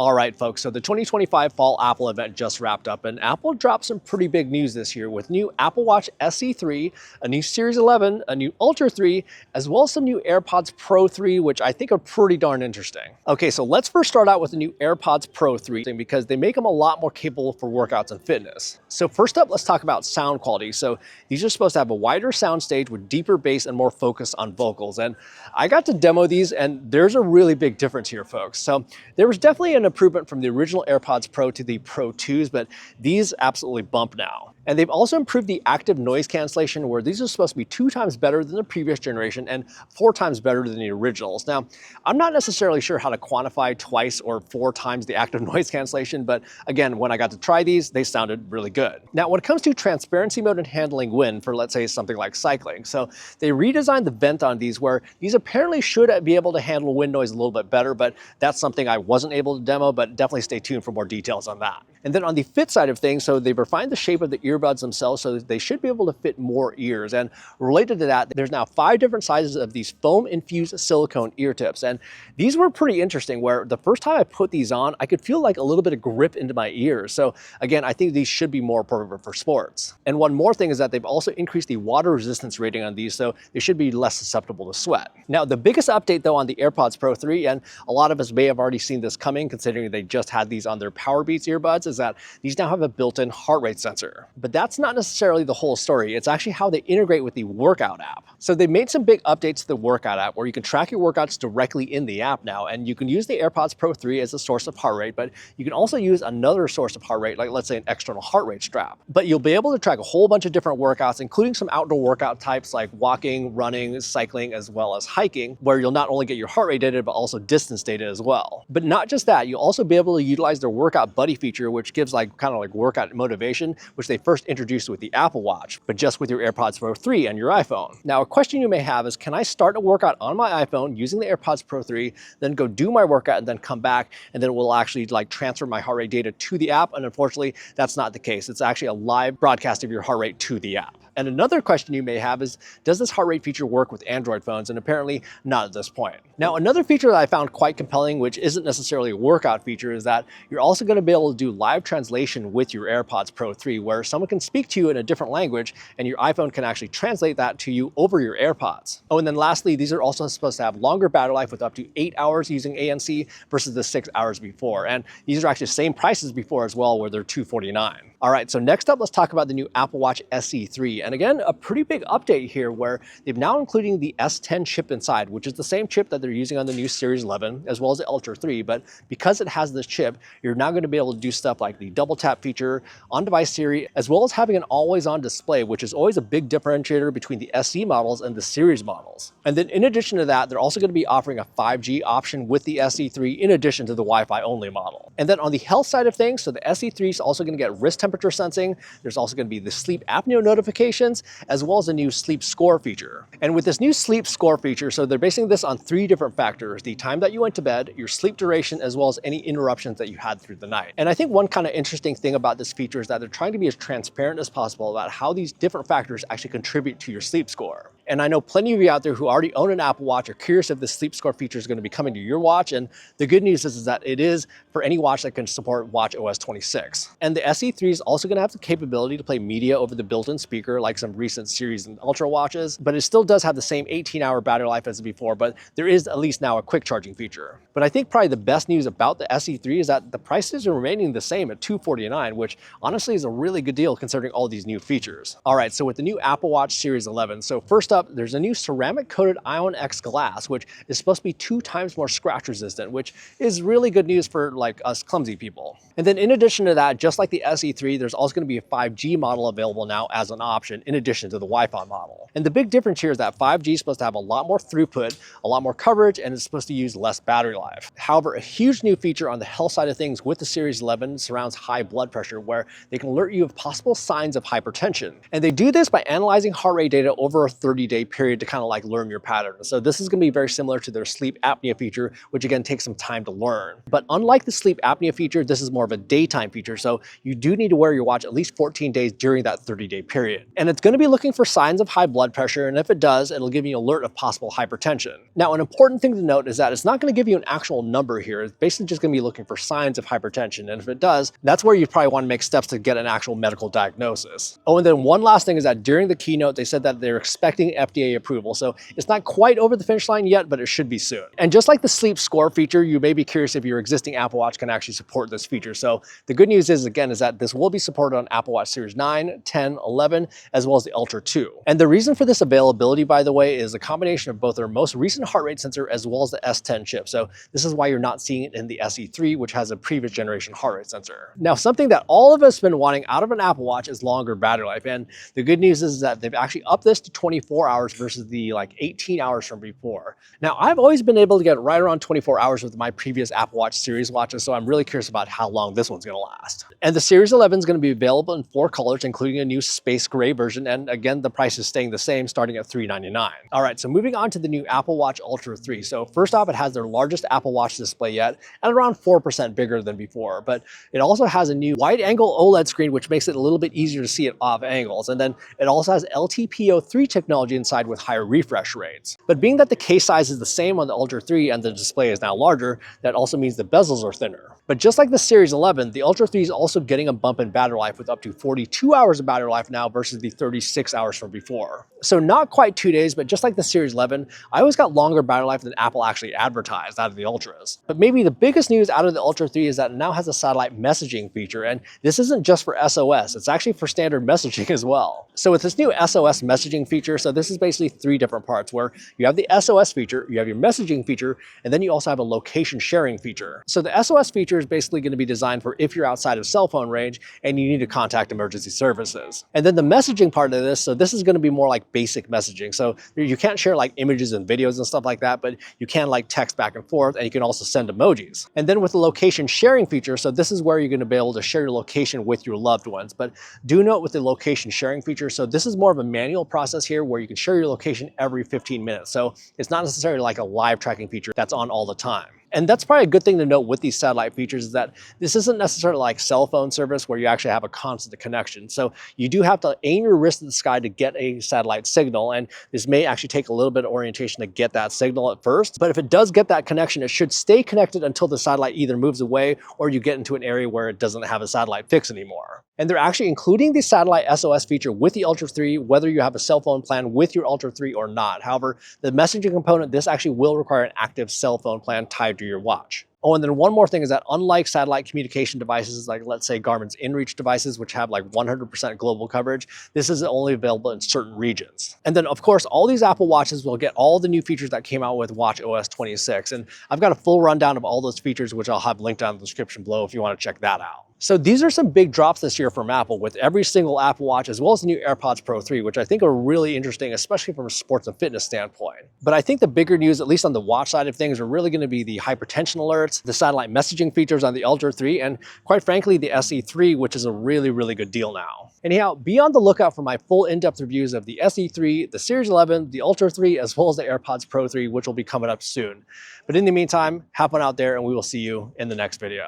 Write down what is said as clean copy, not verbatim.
All right, folks, so the 2025 Fall Apple event just wrapped up, and Apple dropped some pretty big news this year with new Apple Watch SE3, a new Series 11, a new Ultra 3, as well as some new AirPods Pro 3, which I think are pretty darn interesting. Okay, so let's first start out with the new AirPods Pro 3 because they make them a lot more capable for workouts and fitness. So first up, let's talk about sound quality. So these are supposed to have a wider sound stage with deeper bass and more focus on vocals. And I got to demo these, and there's a really big difference here, folks. So there was definitely an improvement from the original AirPods Pro to the Pro 2s, but these absolutely bump now. And they've also improved the active noise cancellation, where these are supposed to be 2 times better than the previous generation and 4 times better than the originals. Now, I'm not necessarily sure how to quantify twice or 4 times the active noise cancellation, but again, when I got to try these, they sounded really good. Now, when it comes to transparency mode and handling wind for, let's say, something like cycling, so they redesigned the vent on these where these apparently should be able to handle wind noise a little bit better, but that's something I wasn't able to demo, but definitely stay tuned for more details on that. And then on the fit side of things, so they've refined the shape of the earbuds themselves so that they should be able to fit more ears. And related to that, there's now 5 different sizes of these foam-infused silicone ear tips. And these were pretty interesting, where the first time I put these on, I could feel like a little bit of grip into my ears. So again, I think these should be more appropriate for sports. And one more thing is that they've also increased the water resistance rating on these, so they should be less susceptible to sweat. Now, the biggest update though on the AirPods Pro 3, and a lot of us may have already seen this coming considering they just had these on their Powerbeats earbuds, is that these now have a built-in heart rate sensor. But that's not necessarily the whole story. It's actually how they integrate with the workout app. So they made some big updates to the workout app where you can track your workouts directly in the app now, and you can use the AirPods Pro 3 as a source of heart rate, but you can also use another source of heart rate, like let's say an external heart rate strap. But you'll be able to track a whole bunch of different workouts, including some outdoor workout types like walking, running, cycling, as well as hiking, where you'll not only get your heart rate data, but also distance data as well. But not just that, you'll also be able to utilize their workout buddy feature, which gives kind of like workout motivation, which they first introduced with the Apple Watch, but just with your AirPods Pro 3 and your iPhone. Now, a question you may have is, can I start a workout on my iPhone using the AirPods Pro 3, then go do my workout and then come back, and then it will actually transfer my heart rate data to the app? And unfortunately, that's not the case. It's actually a live broadcast of your heart rate to the app. And another question you may have is, does this heart rate feature work with Android phones? And apparently not at this point. Now, another feature that I found quite compelling, which isn't necessarily a workout feature, is that you're also going to be able to do live translation with your AirPods Pro 3, where someone can speak to you in a different language and your iPhone can actually translate that to you over your AirPods. Oh, and then lastly, these are also supposed to have longer battery life with up to 8 hours using ANC versus the 6 hours before. And these are actually the same prices before as well, where they're $249. All right, so next up, let's talk about the new Apple Watch SE3. And again, a pretty big update here where they've now including the S10 chip inside, which is the same chip that they're using on the new Series 11, as well as the Ultra 3. But because it has this chip, you're now going to be able to do stuff like the double tap feature, on-device Siri, as well as having an always-on display, which is always a big differentiator between the SE models and the Series models. And then in addition to that, they're also going to be offering a 5G option with the SE3 in addition to the Wi-Fi only model. And then on the health side of things, so the SE3 is also going to get wrist temperature sensing. There's also going to be the sleep apnea notifications, as well as a new sleep score feature. And with this new sleep score feature, so they're basing this on 3 different factors: the time that you went to bed, your sleep duration, as well as any interruptions that you had through the night. And I think one kind of interesting thing about this feature is that they're trying to be as transparent as possible about how these different factors actually contribute to your sleep score. And I know plenty of you out there who already own an Apple Watch are curious if the sleep score feature is going to be coming to your watch. And the good news is that it is for any watch that can support Watch OS 26. And the SE3 is also going to have the capability to play media over the built-in speaker like some recent Series and Ultra watches, but it still does have the same 18-hour battery life as before, but there is at least now a quick charging feature. But I think probably the best news about the SE3 is that the prices are remaining the same at $249, which honestly is a really good deal considering all these new features. All right, so with the new Apple Watch Series 11, so first up, there's a new ceramic-coated Ion X glass, which is supposed to be 2 times more scratch resistant, which is really good news for like us clumsy people. And then in addition to that, just like the SE3, there's also going to be a 5G model available now as an option in addition to the Wi-Fi model. And the big difference here is that 5G is supposed to have a lot more throughput, a lot more coverage, and it's supposed to use less battery life. However, a huge new feature on the health side of things with the Series 11 surrounds high blood pressure, where they can alert you of possible signs of hypertension. And they do this by analyzing heart rate data over a 30 30-day period to kind of like learn your pattern. So this is going to be very similar to their sleep apnea feature, which again takes some time to learn. But unlike the sleep apnea feature, this is more of a daytime feature. So you do need to wear your watch at least 14 days during that 30-day period. And it's going to be looking for signs of high blood pressure. And if it does, it'll give you an alert of possible hypertension. Now, an important thing to note is that it's not going to give you an actual number here. It's basically just going to be looking for signs of hypertension. And if it does, that's where you probably want to make steps to get an actual medical diagnosis. Oh, and then one last thing is that during the keynote, they said that they're expecting FDA approval. So it's not quite over the finish line yet, but it should be soon. And just like the sleep score feature, you may be curious if your existing Apple Watch can actually support this feature. So the good news is, again, is that this will be supported on Apple Watch Series 9, 10, 11, as well as the Ultra 2. And the reason for this availability, by the way, is a combination of both their most recent heart rate sensor as well as the S10 chip. So this is why you're not seeing it in the SE3, which has a previous generation heart rate sensor. Now, something that all of us have been wanting out of an Apple Watch is longer battery life. And the good news is that they've actually upped this to 24 hours versus the 18 hours from before. Now, I've always been able to get right around 24 hours with my previous Apple Watch series watches, so I'm really curious about how long this one's going to last. And the Series 11 is going to be available in 4 colors, including a new space gray version. And again, the price is staying the same, starting at $399. All right, so moving on to the new Apple Watch Ultra 3. So first off, it has their largest Apple Watch display yet, and around 4% bigger than before. But it also has a new wide-angle OLED screen, which makes it a little bit easier to see at off angles. And then it also has LTPO3 technology inside with higher refresh rates. But being that the case size is the same on the Ultra 3 and the display is now larger, that also means the bezels are thinner. But just like the Series 11, the Ultra 3 is also getting a bump in battery life with up to 42 hours of battery life now versus the 36 hours from before. So not quite 2 days, but just like the Series 11, I always got longer battery life than Apple actually advertised out of the Ultras. But maybe the biggest news out of the Ultra 3 is that it now has a satellite messaging feature, and this isn't just for SOS, it's actually for standard messaging as well. So with this new SOS messaging feature, so this is basically 3 different parts where you have the SOS feature, you have your messaging feature, and then you also have a location sharing feature. So the SOS feature is basically going to be designed for if you're outside of cell phone range and you need to contact emergency services. And then the messaging part of this, so this is going to be more like basic messaging. So you can't share like images and videos and stuff like that, but you can like text back and forth, and you can also send emojis. And then with the location sharing feature, so this is where you're going to be able to share your location with your loved ones. But do note with the location sharing feature, so this is more of a manual process here where you can share your location every 15 minutes. So it's not necessarily like a live tracking feature that's on all the time. And that's probably a good thing to note with these satellite features, is that this isn't necessarily like cell phone service where you actually have a constant connection. So you do have to aim your wrist at the sky to get a satellite signal, and this may actually take a little bit of orientation to get that signal at first. But if it does get that connection, it should stay connected until the satellite either moves away or you get into an area where it doesn't have a satellite fix anymore. And they're actually including the satellite SOS feature with the Ultra 3, whether you have a cell phone plan with your Ultra 3 or not. However, the messaging component, this actually will require an active cell phone plan tied to your watch. Oh, and then one more thing is that unlike satellite communication devices, like let's say Garmin's InReach devices, which have like 100% global coverage, this is only available in certain regions. And then of course, all these Apple Watches will get all the new features that came out with Watch OS 26. And I've got a full rundown of all those features, which I'll have linked down in the description below if you want to check that out. So these are some big drops this year from Apple with every single Apple Watch, as well as the new AirPods Pro 3, which I think are really interesting, especially from a sports and fitness standpoint. But I think the bigger news, at least on the watch side of things, are really going to be the hypertension alerts, the satellite messaging features on the Ultra 3, and quite frankly, the SE3, which is a really, really good deal now. Anyhow, be on the lookout for my full in-depth reviews of the SE3, the Series 11, the Ultra 3, as well as the AirPods Pro 3, which will be coming up soon. But in the meantime, have fun out there, and we will see you in the next video.